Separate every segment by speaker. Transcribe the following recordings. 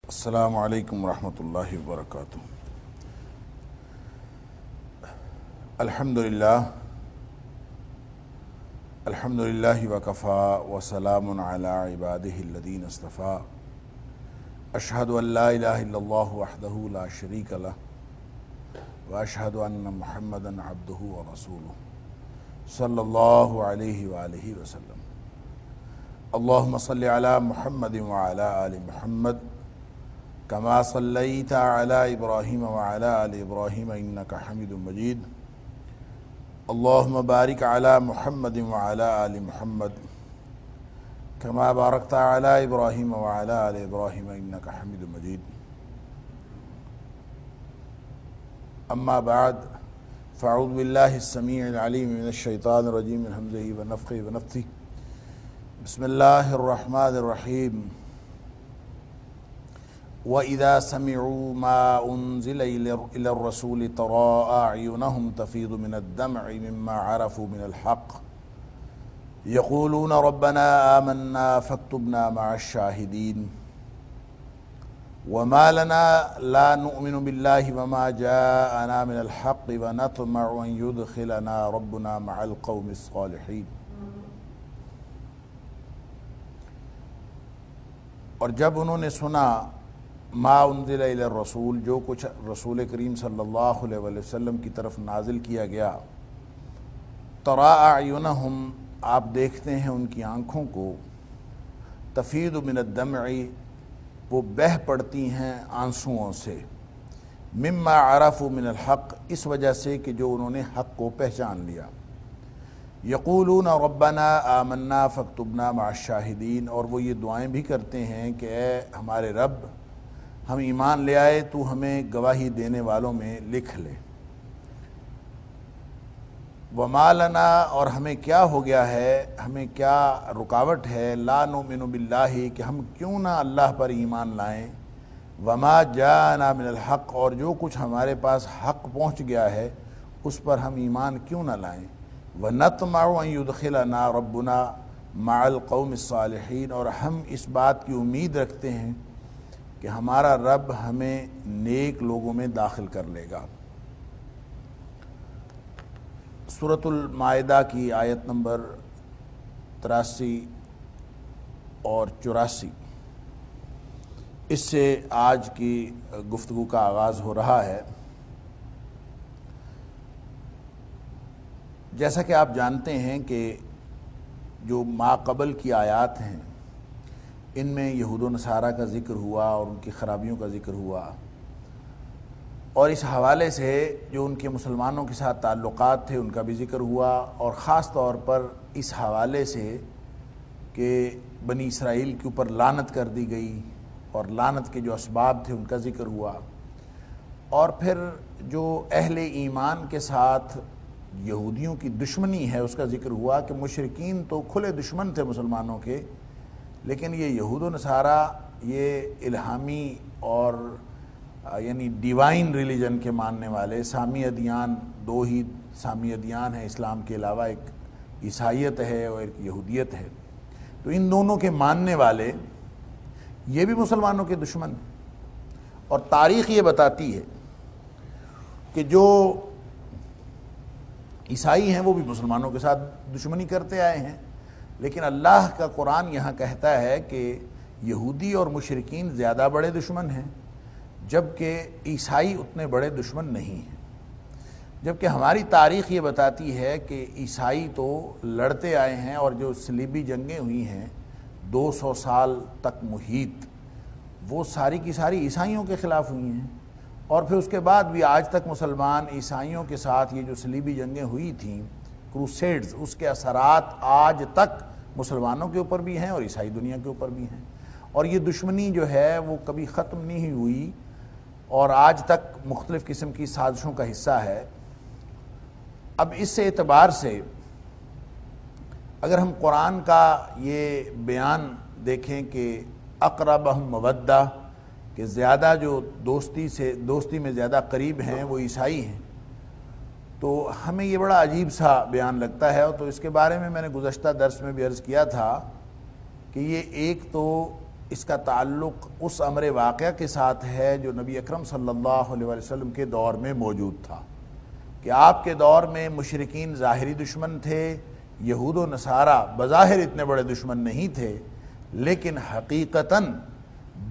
Speaker 1: السلام علیکم ورحمۃ اللہ وبرکاتہ۔ الحمدللہ وکفا وسلام علی عبادہ الذین اصطفیٰ۔ اشہد ان لا الہ الا اللہ وحدہ لا شریک لہ واشہد ان محمدا عبدہ ورسولہ صلی اللہ علیہ وآلہ وسلم۔ اللہم صلی علی محمد وعلی آل محمد کما صلیت علی ابراہیم وعلی آل ابراہیم انک حمید مجید۔ اللہم بارک علی محمد وعلی آل محمد کما بارکت علی ابراہیم وعلی آل ابراہیم انک حمید مجید۔ اما بعد فاعوذ باللہ السمیع العلیم من الشیطان الرجیم من ہمزہ ونفخہ ونفثہ۔ بسم اللہ الرحمن الرحیم۔ وَإِذَا سَمِعُوا مَا أُنزِلَ إِلَى الرَّسُولِ تَرَىٰ أَعْيُنَهُمْ تَفِيضُ مِنَ الدَّمْعِ مِمَّا عَرَفُوا مِنَ الْحَقِّ يَقُولُونَ رَبَّنَا آمَنَّا فَاكْتُبْنَا مَعَ الشَّاهِدِينَ وَمَا لَنَا لَا نُؤْمِنُ بِاللَّهِ وَمَا جَاءَنَا مِنَ الْحَقِّ وَنَطْمَعُ أَن يُدْخِلَنَا رَبُّنَا مَعَ الْقَوْمِ الصَّالِحِينَ۔ اور جب انہوں نے سنا ما انزل الی الرسول، جو کچھ رسول کریم صلی اللہ علیہ وسلم کی طرف نازل کیا گیا، ترا اعینہم، آپ دیکھتے ہیں ان کی آنکھوں کو، تفیض من الدمع، وہ بہہ پڑتی ہیں آنسوؤں سے، مما عرفوا من الحق، اس وجہ سے کہ جو انہوں نے حق کو پہچان لیا۔ یقولون ربنا آمنا فاکتبنا مع الشاہدین، اور وہ یہ دعائیں بھی کرتے ہیں کہ اے ہمارے رب، ہم ایمان لے آئے، تو ہمیں گواہی دینے والوں میں لکھ لے۔ وَمَا لَنَا، اور ہمیں کیا ہو گیا ہے، ہمیں کیا رکاوٹ ہے، لا نؤمن باللہ، کہ ہم کیوں نہ اللہ پر ایمان لائیں، وَمَا جَاءَنَا مِنَ الْحَقِّ، اور جو کچھ ہمارے پاس حق پہنچ گیا ہے اس پر ہم ایمان کیوں نہ لائیں، وَنَطْمَعُ أَن يُدْخِلَنَا رَبُّنَا مَعَ الْقَوْمِ الصَّالِحِينَ، اور ہم اس بات کی امید رکھتے ہیں کہ ہمارا رب ہمیں نیک لوگوں میں داخل کر لے گا۔ سورۃ المائدہ کی آیت نمبر 83 اور 84، اس سے آج کی گفتگو کا آغاز ہو رہا ہے۔ جیسا کہ آپ جانتے ہیں کہ جو ما قبل کی آیات ہیں ان میں یہود و نصارہ کا ذکر ہوا اور ان کی خرابیوں کا ذکر ہوا، اور اس حوالے سے جو ان کے مسلمانوں کے ساتھ تعلقات تھے ان کا بھی ذکر ہوا، اور خاص طور پر اس حوالے سے کہ بنی اسرائیل کے اوپر لعنت کر دی گئی اور لعنت کے جو اسباب تھے ان کا ذکر ہوا، اور پھر جو اہل ایمان کے ساتھ یہودیوں کی دشمنی ہے اس کا ذکر ہوا کہ مشرکین تو کھلے دشمن تھے مسلمانوں کے، لیکن یہ یہود و نصارہ یہ الہامی اور یعنی ڈیوائن ریلیجن کے ماننے والے، سامی ادیان، دو ہی سامی ادیان ہیں اسلام کے علاوہ، ایک عیسائیت ہے اور ایک یہودیت ہے، تو ان دونوں کے ماننے والے یہ بھی مسلمانوں کے دشمن ہیں۔ اور تاریخ یہ بتاتی ہے کہ جو عیسائی ہیں وہ بھی مسلمانوں کے ساتھ دشمنی کرتے آئے ہیں، لیکن اللہ کا قرآن یہاں کہتا ہے کہ یہودی اور مشرکین زیادہ بڑے دشمن ہیں، جبکہ عیسائی اتنے بڑے دشمن نہیں ہیں۔ جبکہ ہماری تاریخ یہ بتاتی ہے کہ عیسائی تو لڑتے آئے ہیں، اور جو صلیبی جنگیں ہوئی ہیں 200 سال تک محیط، وہ ساری کی ساری عیسائیوں کے خلاف ہوئی ہیں، اور پھر اس کے بعد بھی آج تک مسلمان عیسائیوں کے ساتھ یہ جو صلیبی جنگیں ہوئی تھیں کروسیڈز، اس کے اثرات آج تک مسلمانوں کے اوپر بھی ہیں اور عیسائی دنیا کے اوپر بھی ہیں، اور یہ دشمنی جو ہے وہ کبھی ختم نہیں ہوئی اور آج تک مختلف قسم کی سازشوں کا حصہ ہے۔ اب اس اعتبار سے اگر ہم قرآن کا یہ بیان دیکھیں کہ اقربہم مودہ، کہ زیادہ جو دوستی میں زیادہ قریب ہیں وہ عیسائی ہیں، تو ہمیں یہ بڑا عجیب سا بیان لگتا ہے، اور تو اس کے بارے میں نے گزشتہ درس میں بھی عرض کیا تھا کہ یہ ایک تو اس کا تعلق اس امر واقعہ کے ساتھ ہے جو نبی اکرم صلی اللہ علیہ وسلم کے دور میں موجود تھا، کہ آپ کے دور میں مشرکین ظاہری دشمن تھے، یہود و نصارہ بظاہر اتنے بڑے دشمن نہیں تھے، لیکن حقیقتاً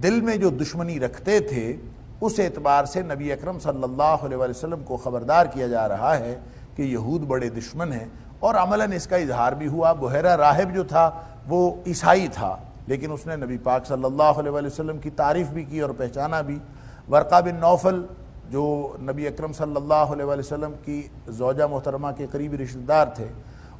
Speaker 1: دل میں جو دشمنی رکھتے تھے اس اعتبار سے نبی اکرم صلی اللہ علیہ وسلم کو خبردار کیا جا رہا ہے کہ یہود بڑے دشمن ہیں، اور عملاً اس کا اظہار بھی ہوا۔ بحیرہ راہب جو تھا وہ عیسائی تھا، لیکن اس نے نبی پاک صلی اللہ علیہ وسلم کی تعریف بھی کی اور پہچانا بھی۔ ورقہ بن نوفل جو نبی اکرم صلی اللہ علیہ وسلم کی زوجہ محترمہ کے قریبی رشتہ دار تھے،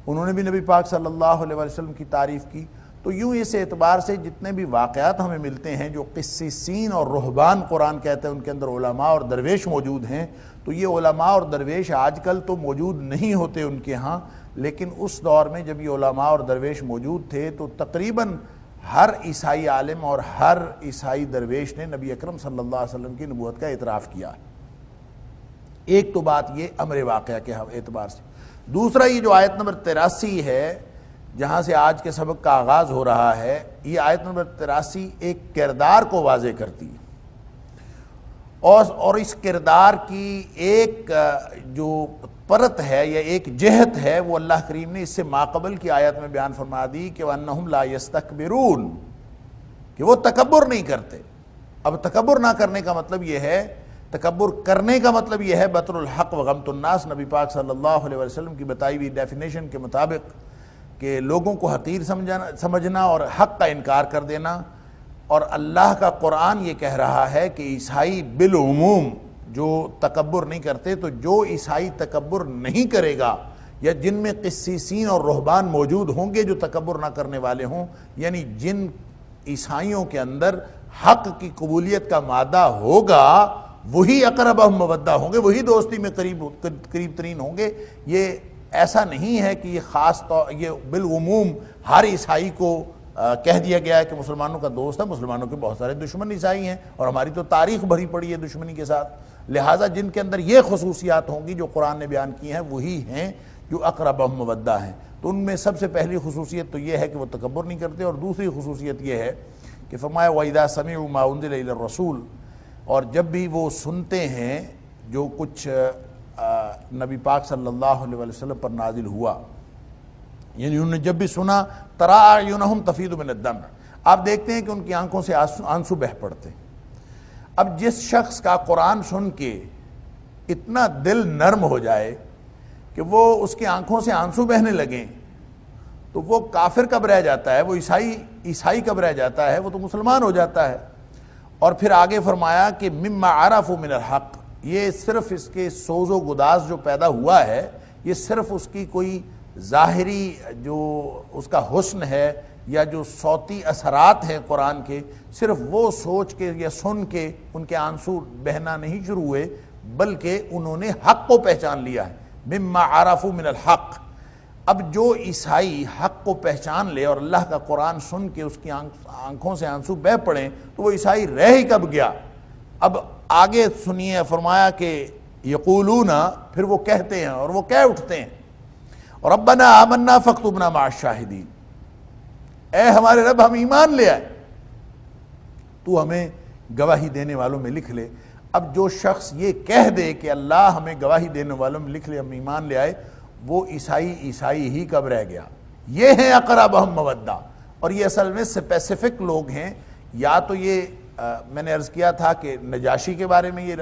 Speaker 1: انہوں نے بھی نبی پاک صلی اللہ علیہ وسلم کی تعریف کی۔ تو یوں اس اعتبار سے جتنے بھی واقعات ہمیں ملتے ہیں جو قسیسین اور رہبان قرآن کہتے ہیں ان کے اندر علماء اور درویش موجود ہیں، تو یہ علماء اور درویش آج کل تو موجود نہیں ہوتے ان کے ہاں، لیکن اس دور میں جب یہ علماء اور درویش موجود تھے تو تقریباً ہر عیسائی عالم اور ہر عیسائی درویش نے نبی اکرم صلی اللہ علیہ وسلم کی نبوت کا اعتراف کیا۔ ایک تو بات یہ امر واقعہ کے اعتبار سے۔ دوسرا یہ جو آیت نمبر 83 ہے جہاں سے آج کے سبق کا آغاز ہو رہا ہے، یہ آیت نمبر 83 ایک کردار کو واضح کرتی ہے، اور اس کردار کی ایک جو پرت ہے یا ایک جہت ہے وہ اللہ کریم نے اس سے ماقبل کی آیت میں بیان فرما دی کہ وَأَنَّهُمْ لَا يَسْتَكْبِرُونَ، کہ وہ تکبر نہیں کرتے۔ اب تکبر نہ کرنے کا مطلب یہ ہے، تکبر کرنے کا مطلب یہ ہے بطر الحق وغمط الناس، نبی پاک صلی اللہ علیہ وسلم کی بتائی ہوئی ڈیفینیشن کے مطابق کہ لوگوں کو حقیر سمجھنا اور حق کا انکار کر دینا۔ اور اللہ کا قرآن یہ کہہ رہا ہے کہ عیسائی بالعموم جو تکبر نہیں کرتے، تو جو عیسائی تکبر نہیں کرے گا یا جن میں قسیسین اور رہبان موجود ہوں گے جو تکبر نہ کرنے والے ہوں، یعنی جن عیسائیوں کے اندر حق کی قبولیت کا مادہ ہوگا وہی اقربہم مودہ ہوں گے، وہی دوستی میں قریب ترین ہوں گے۔ یہ ایسا نہیں ہے کہ یہ خاص طور یہ بالعموم ہر عیسائی کو کہہ دیا گیا ہے کہ مسلمانوں کا دوست ہے۔ مسلمانوں کے بہت سارے دشمن عیسائی ہیں اور ہماری تو تاریخ بھری پڑی ہے دشمنی کے ساتھ، لہٰذا جن کے اندر یہ خصوصیات ہوں گی جو قرآن نے بیان کی ہیں وہی ہیں جو اقربہم مودہ ہیں۔ تو ان میں سب سے پہلی خصوصیت تو یہ ہے کہ وہ تکبر نہیں کرتے، اور دوسری خصوصیت یہ ہے کہ فرمایا وَإِذَا سَمِعُوا مَا أُنزِلَ إِلَى الرَّسُولِ، اور جب بھی وہ سنتے ہیں جو کچھ نبی پاک صلی اللہ علیہ وسلم پر نازل ہوا، یعنی انہوں نے جب بھی سنا تَرَىٰ أَعْيُنَهُمْ تَفِيضُ مِنَ الدَّمْعِ، آپ دیکھتے ہیں کہ ان کی آنکھوں سے آنسو بہہ پڑتے ہیں۔ اب جس شخص کا قرآن سن کے اتنا دل نرم ہو جائے کہ وہ اس کی آنکھوں سے آنسو بہنے لگیں، تو وہ کافر کب رہ جاتا ہے؟ وہ عیسائی کب رہ جاتا ہے؟ وہ تو مسلمان ہو جاتا ہے۔ اور پھر آگے فرمایا کہ مما عرفوا من الحق، یہ صرف اس کے سوز و گداز جو پیدا ہوا ہے، یہ صرف اس کی کوئی ظاہری جو اس کا حسن ہے یا جو صوتی اثرات ہیں قرآن کے، صرف وہ سوچ کے یا سن کے ان کے آنسو بہنا نہیں شروع ہوئے، بلکہ انہوں نے حق کو پہچان لیا ہے۔ مما عرفوا من الحق، اب جو عیسائی حق کو پہچان لے اور اللہ کا قرآن سن کے اس کی آنکھوں سے آنسو بہہ پڑیں تو وہ عیسائی رہ ہی کب گیا۔ اب آگے سنیے، فرمایا کہ یقولون، پھر وہ کہتے ہیں اور وہ کہہ اٹھتے ہیں ربنا آمنا فاکتبنا مع الشاہدین، اے ہمارے رب ہم ایمان لے آئے، تو ہمیں گواہی دینے والوں میں لکھ لے۔ اب جو شخص یہ کہہ دے کہ اللہ ہمیں گواہی دینے والوں میں لکھ لے، ہم ایمان لے آئے، وہ عیسائی ہی کب رہ گیا۔ یہ ہیں اقربہم مودہ، اور یہ اصل میں اسپیسیفک لوگ ہیں۔ یا تو یہ میں نے عرض کیا تھا کہ نجاشی کے بارے میں یہ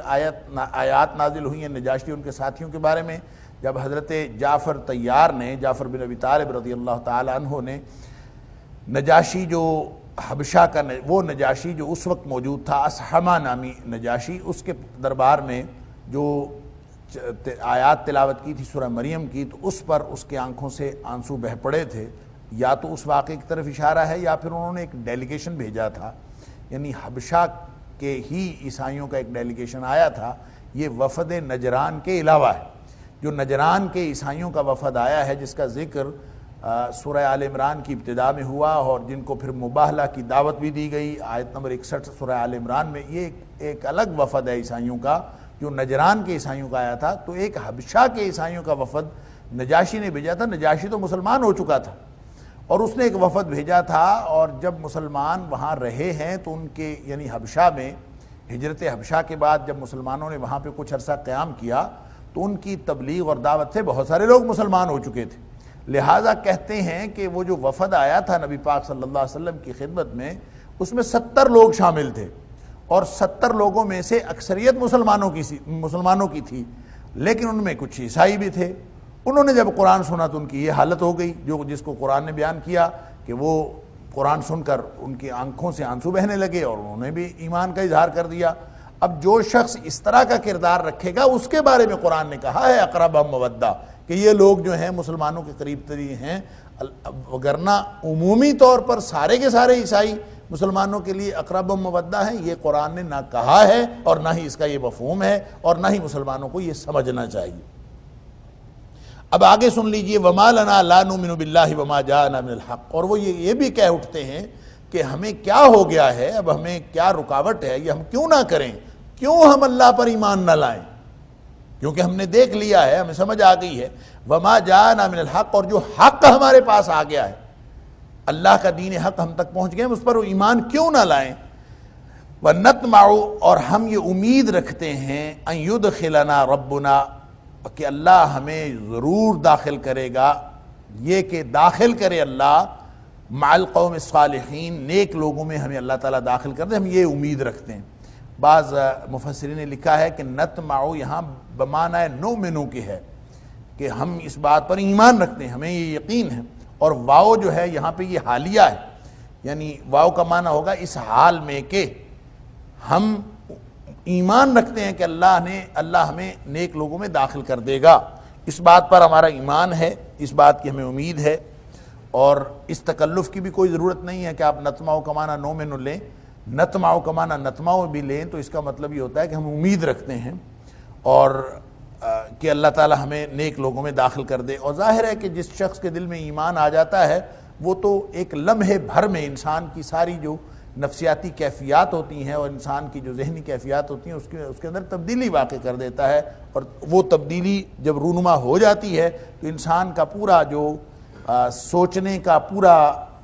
Speaker 1: آیات نازل ہوئی ہیں، نجاشی ان کے ساتھیوں کے بارے میں، جب حضرت جعفر طیار نے، جعفر بن ابی طالب رضی اللہ تعالی عنہ نے نجاشی جو حبشہ کا وہ نجاشی جو اس وقت موجود تھا، اسحمہ نامی نجاشی، اس کے دربار میں جو آیات تلاوت کی تھی سورہ مریم کی، تو اس پر اس کے آنکھوں سے آنسو بہہ پڑے تھے۔ یا تو اس واقعے کی طرف اشارہ ہے یا پھر انہوں نے ایک ڈیلیگیشن بھیجا تھا، یعنی حبشہ کے ہی عیسائیوں کا ایک ڈیلیگیشن آیا تھا۔ یہ وفد نجران کے علاوہ ہے، جو نجران کے عیسائیوں کا وفد آیا ہے، جس کا ذکر سورہ آل عمران کی ابتدا میں ہوا، اور جن کو پھر مباہلہ کی دعوت بھی دی گئی آیت نمبر 61 سورہ آل عمران میں۔ یہ ایک الگ وفد ہے عیسائیوں کا جو نجران کے عیسائیوں کا آیا تھا۔ تو ایک حبشہ کے عیسائیوں کا وفد نجاشی نے بھیجا تھا۔ نجاشی تو مسلمان ہو چکا تھا، اور اس نے ایک وفد بھیجا تھا، اور جب مسلمان وہاں رہے ہیں تو ان کے یعنی حبشہ میں، ہجرت حبشہ کے بعد جب مسلمانوں نے وہاں پہ کچھ عرصہ قیام کیا تو ان کی تبلیغ اور دعوت سے بہت سارے لوگ مسلمان ہو چکے تھے۔ لہٰذا کہتے ہیں کہ وہ جو وفد آیا تھا نبی پاک صلی اللہ علیہ وسلم کی خدمت میں، اس میں 70 لوگ شامل تھے، اور 70 لوگوں میں سے اکثریت مسلمانوں کی تھی، لیکن ان میں کچھ عیسائی بھی تھے۔ انہوں نے جب قرآن سنا تو ان کی یہ حالت ہو گئی جس کو قرآن نے بیان کیا کہ وہ قرآن سن کر ان کی آنکھوں سے آنسو بہنے لگے، اور انہوں نے بھی ایمان کا اظہار کر دیا۔ اب جو شخص اس طرح کا کردار رکھے گا اس کے بارے میں قرآن نے کہا ہے اقربہم مودہ، کہ یہ لوگ جو ہیں مسلمانوں کے قریب ترین ہیں، وگرنہ عمومی طور پر سارے کے سارے عیسائی مسلمانوں کے لیے اقربہم مودہ ہیں، یہ قرآن نے نہ کہا ہے اور نہ ہی اس کا یہ مفہوم ہے، اور نہ ہی مسلمانوں کو یہ سمجھنا چاہیے۔ اب آگے سن لیجئے، وَمَا لَنَا لَا نُؤْمِنُ بِاللَّهِ وَمَا جَاءَنَا مِنَ الْحَقِّ، اور وہ یہ بھی کہہ اٹھتے ہیں کہ ہمیں کیا ہو گیا ہے، اب ہمیں کیا رکاوٹ ہے، یہ ہم کیوں نہ کریں، کیوں ہم اللہ پر ایمان نہ لائیں، کیونکہ ہم نے دیکھ لیا ہے، ہمیں سمجھ آ گئی ہے، وَمَا جَاءَنَا مِنَ الْحَقِّ، اور جو حق ہمارے پاس آ گیا ہے، اللہ کا دین حق ہم تک پہنچ گئے، ہم اس پر ایمان کیوں نہ لائیں۔ وَنَطْمَعُ، اور ہم یہ امید رکھتے ہیں، أَن يُدْخِلَنَا رَبُّنَا، کہ اللہ ہمیں ضرور داخل کرے گا، یہ کہ داخل کرے اللہ مع القوم الصالحین، نیک لوگوں میں ہمیں اللہ تعالیٰ داخل کر دے، ہم یہ امید رکھتے ہیں۔ بعض مفسرین نے لکھا ہے کہ نطمع یہاں بمعنی نؤمن کے ہے، کہ ہم اس بات پر ایمان رکھتے ہیں، ہمیں یہ یقین ہے، اور واو جو ہے یہاں پہ یہ حالیہ ہے، یعنی واو کا معنی ہوگا اس حال میں کہ ہم ایمان رکھتے ہیں کہ اللہ ہمیں نیک لوگوں میں داخل کر دے گا، اس بات پر ہمارا ایمان ہے، اس بات کی ہمیں امید ہے، اور اس تکلف کی بھی کوئی ضرورت نہیں ہے کہ آپ نطمع کا معنی نؤمن لیں، نطمع کا معنی نطمع بھی لیں تو اس کا مطلب یہ ہوتا ہے کہ ہم امید رکھتے ہیں اور کہ اللہ تعالی ہمیں نیک لوگوں میں داخل کر دے۔ اور ظاہر ہے کہ جس شخص کے دل میں ایمان آ جاتا ہے وہ تو ایک لمحے بھر میں انسان کی ساری جو نفسیاتی کیفیات ہوتی ہیں اور انسان کی جو ذہنی کیفیات ہوتی ہیں اس کے اندر تبدیلی واقع کر دیتا ہے، اور وہ تبدیلی جب رونما ہو جاتی ہے تو انسان کا پورا جو سوچنے کا پورا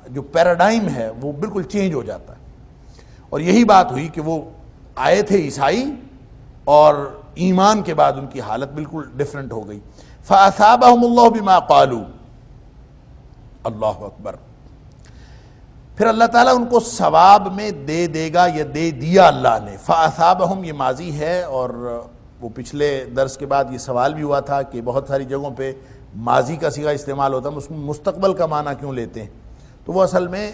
Speaker 1: جو پیراڈائم ہے وہ بالکل چینج ہو جاتا ہے۔ اور یہی بات ہوئی کہ وہ آئے تھے عیسائی، اور ایمان کے بعد ان کی حالت بالکل ڈیفرنٹ ہو گئی۔ فَأَثَابَهُمُ اللَّهُ بِمَا قَالُوا، اللہ اکبر، پھر اللہ تعالیٰ ان کو ثواب میں دے دے گا، یا دے دیا اللہ نے۔ فَأَثَابَهُمْ یہ ماضی ہے، اور وہ پچھلے درس کے بعد یہ سوال بھی ہوا تھا کہ بہت ساری جگہوں پہ ماضی کا صیغہ استعمال ہوتا ہے، اس میں مستقبل کا معنی کیوں لیتے ہیں؟ تو وہ اصل میں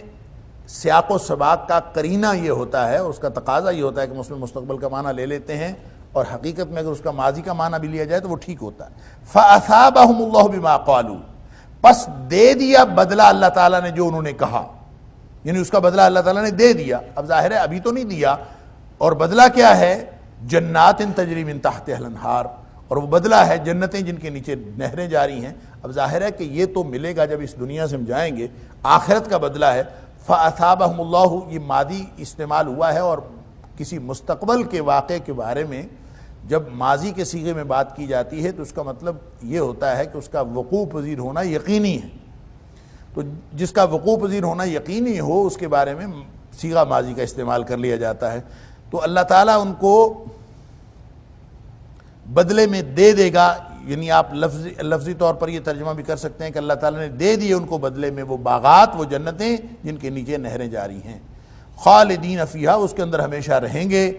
Speaker 1: سیاق و سباق کا قرینہ یہ ہوتا ہے، اس کا تقاضا یہ ہوتا ہے کہ ہم اس میں مستقبل کا معنی لے لیتے ہیں، اور حقیقت میں اگر اس کا ماضی کا معنی بھی لیا جائے تو وہ ٹھیک ہوتا ہے۔ فَأَثَابَهُمُ اللَّهُ بِمَا قَالُوا، پس دے دیا بدلہ اللہ تعالیٰ نے جو انہوں نے کہا، یعنی اس کا بدلہ اللہ تعالیٰ نے دے دیا۔ اب ظاہر ہے ابھی تو نہیں دیا، اور بدلہ کیا ہے؟ جنات تجری من تحتها الانہار، اور وہ بدلہ ہے جنتیں جن کے نیچے نہریں جاری ہیں۔ اب ظاہر ہے کہ یہ تو ملے گا جب اس دنیا سے ہم جائیں گے، آخرت کا بدلہ ہے۔ فَأَثَابَهُمُ اللَّهُ یہ ماضی استعمال ہوا ہے، اور کسی مستقبل کے واقعے کے بارے میں جب ماضی کے صیغے میں بات کی جاتی ہے تو اس کا مطلب یہ ہوتا ہے کہ اس کا وقوع پذیر ہونا یقینی ہے۔ تو جس کا وقوع پذیر ہونا یقینی ہو اس کے بارے میں صیغہ ماضی کا استعمال کر لیا جاتا ہے۔ تو اللہ تعالیٰ ان کو بدلے میں دے دے گا، یعنی آپ لفظی طور پر یہ ترجمہ بھی کر سکتے ہیں کہ اللہ تعالیٰ نے دے دیے ان کو بدلے میں وہ باغات، وہ جنتیں جن کے نیچے نہریں جاری ہیں، خالدین فیہا، اس کے اندر ہمیشہ رہیں گے۔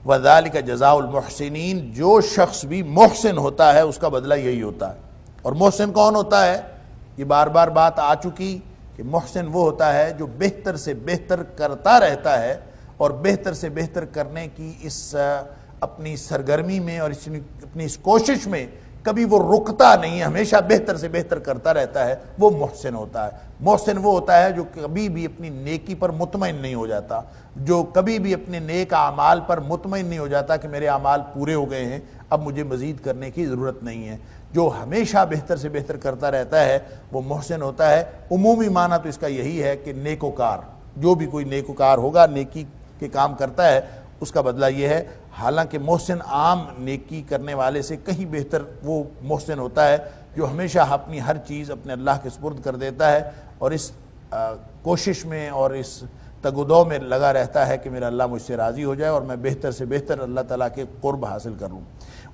Speaker 1: وَذَلِكَ جَزَاءُ الْمُحْسِنِينَ، جو شخص بھی محسن ہوتا ہے اس کا بدلہ یہی ہوتا ہے۔ اور محسن کون ہوتا ہے؟ یہ بار بار بات آ چکی کہ محسن وہ ہوتا ہے جو بہتر سے بہتر کرتا رہتا ہے، اور بہتر سے بہتر کرنے کی اس اپنی سرگرمی میں اور اپنی اس کوشش میں کبھی وہ رکتا نہیں ہے، ہمیشہ بہتر سے بہتر کرتا رہتا ہے، وہ محسن ہوتا ہے۔ محسن وہ ہوتا ہے جو کبھی بھی اپنی نیکی پر مطمئن نہیں ہو جاتا، جو کبھی بھی اپنے نیک اعمال پر مطمئن نہیں ہو جاتا کہ میرے اعمال پورے ہو گئے ہیں، اب مجھے مزید کرنے کی ضرورت نہیں ہے، جو ہمیشہ بہتر سے بہتر کرتا رہتا ہے وہ محسن ہوتا ہے۔ عمومی معنی تو اس کا یہی ہے کہ نیکوکار، جو بھی کوئی نیکوکار ہوگا، نیکی کے کام کرتا ہے، اس کا بدلہ یہ ہے۔ حالانکہ محسن عام نیکی کرنے والے سے کہیں بہتر وہ محسن ہوتا ہے جو ہمیشہ اپنی ہر چیز اپنے اللہ کے سپرد کر دیتا ہے، اور اس کوشش میں اور اس تگ و دو میں لگا رہتا ہے کہ میرا اللہ مجھ سے راضی ہو جائے اور میں بہتر سے بہتر اللہ تعالیٰ کے قرب حاصل کروں۔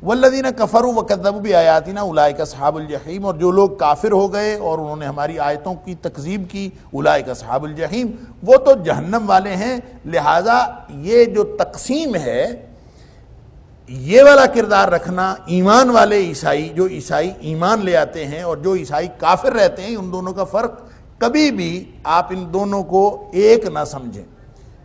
Speaker 1: والذین کفروا وکذبوا بآیاتنا اولئک اصحاب الجحیم، اور جو لوگ کافر ہو گئے اور انہوں نے ہماری آیتوں کی تکذیب کی، اولئک اصحاب الجحیم، وہ تو جہنم والے ہیں۔ لہٰذا یہ جو تقسیم ہے، یہ والا کردار رکھنا، ایمان والے عیسائی، جو عیسائی ایمان لے آتے ہیں اور جو عیسائی کافر رہتے ہیں، ان دونوں کا فرق کبھی بھی آپ ان دونوں کو ایک نہ سمجھیں،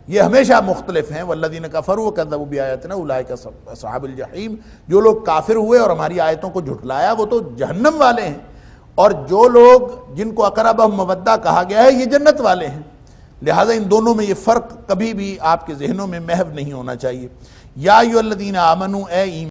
Speaker 1: یہ ہمیشہ مختلف ہیں۔ والذین کفروا وکذبوا بآیاتنا اولئک اصحاب الجحیم، جو لوگ کافر ہوئے اور ہماری آیتوں کو جھٹلایا وہ تو جہنم والے ہیں، اور جو لوگ جن کو اقربہم مودہ کہا گیا ہے یہ جنت والے ہیں۔ لہٰذا ان دونوں میں یہ فرق کبھی بھی آپ کے ذہنوں میں محو نہیں ہونا چاہیے۔ یا ایھا الذین آمنوا، اے